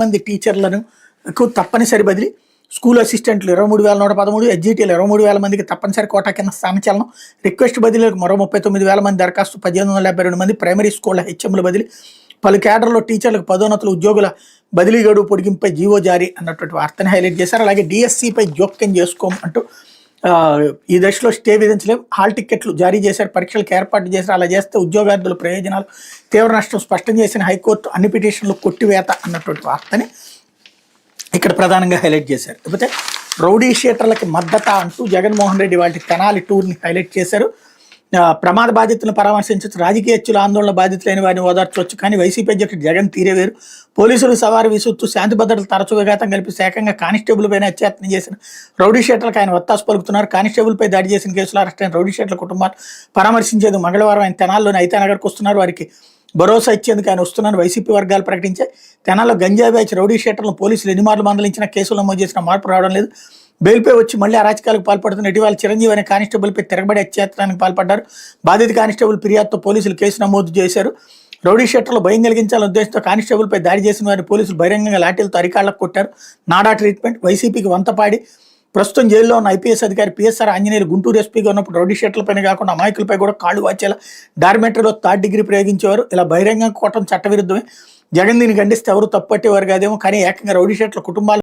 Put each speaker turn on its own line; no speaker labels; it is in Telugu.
మంది టీచర్లను తప్పనిసరి బదిలీ, స్కూల్ అసిస్టెంట్లు 23,113, ఎస్జిటిలు 23,000 మందికి తప్పనిసరి కోటా కింద స్థానచలనం, రిక్వెస్ట్ బదిలీలకు మరో 39,000 మంది దరఖాస్తు, 1872 మంది ప్రైమరీ స్కూళ్ల హెచ్ఎంల బదిలీ, పలు కేడర్లో టీచర్లకు పదోన్నతులు, ఉద్యోగుల బదిలీ గడువు పొడిగింపై జీవో జారీ అన్నటువంటి వార్తని హైలైట్ చేశారు. అలాగే డిఎస్సిపై జోక్యం చేసుకోమంటూ ఈ దశలో స్టే విధించలేం, హాల్ టికెట్లు జారీ చేశారు, పరీక్షలకు ఏర్పాటు చేశారు, అలా చేస్తే ఉద్యోగార్థుల ప్రయోజనాలు తీవ్ర నష్టం స్పష్టం చేసిన హైకోర్టు, అన్ని పిటిషన్లు కొట్టివేత అన్నటువంటి వార్తని ఇక్కడ ప్రధానంగా హైలైట్ చేశారు. లేకపోతే రౌడీ షీటర్లకి మద్దతు అంటూ జగన్మోహన్ రెడ్డి వాటి తెనాలి టూర్ని హైలైట్ చేశారు. ప్రమాద బాధితులను పరామర్శించవచ్చు, రాజకీయ హత్యల ఆందోళన బాధితులైన వారిని ఓదార్చవచ్చు, కానీ వైసీపీ అధ్యక్షుడు జగన్ తీరే వేరు. పోలీసులు సవారు విసుత్తు శాంతి భద్రతలు తరచూ విఘాతం కల్పిస్తే ఏకంగా కానిస్టేబుల్ పైన హత్యాయత్నం చేసిన రౌడీ షీటర్లకు ఆయన వత్తాసు పలుకుతున్నారు. కానిస్టేబుల్ పై దాడి చేసిన కేసులో అరెస్ట్ అయిన రౌడీ షీటర్ల కుటుంబాలు పరామర్శించేందుకు మంగళవారం ఆయన తెనాల్లోని ఐతానగర్కు వస్తున్నారు. వారికి భరోసా ఇచ్చేందుకు ఆయన వస్తున్నారని వైసీపీ వర్గాలు ప్రకటించాయి. తెనాల్లో గంజాయి బ్యాచ్ రౌడీ షీటర్లను పోలీసులు ఎన్ని మార్లు మందలించిన కేసులు నమోదు చేసిన మార్పు రావడం లేదు. బెయిల్పై వచ్చి మళ్లీ అరాచకాలకు పాల్పడుతున్న ఇటీవల చిరంజీవి అనే కానిస్టేబుల్పై తిరగబడి హత్యాయత్నానికి పాల్పడ్డారు. బాధిత కానిస్టేబుల్ ఫిర్యాదుతో పోలీసులు కేసు నమోదు చేశారు. రౌడీ షీటర్లు భయం కలిగించాలనే ఉద్దేశంతో కానిస్టేబుల్పై దాడి చేసిన వారిని పోలీసులు బహిరంగంగా లాఠీలతో అరికాళ్లకు కొట్టారు. నాడా ట్రీట్మెంట్, వైసీపీకి వంతపాడి ప్రస్తుతం జైల్లో ఉన్న ఐపీఎస్ అధికారి పిఎస్ఆర్ ఆంజనేయులు గుంటూరు ఎస్పీగా ఉన్నప్పుడు రౌడీ షీటర్లపైన కాకుండా అమాయకులపై కూడా కాళ్ళు వాచేలా డార్మెటరీలో 3rd డిగ్రీ ప్రయోగించేవారు. ఇలా బహిరంగంగా కొట్టడం చట్టవిరుద్ధమే. జగన్ దీన్ని ఖండిస్తే ఎవరు తప్పట్టేవారు కాదేమో, కానీ ఏకంగా రౌడీ షీటర్ల కుటుంబాలు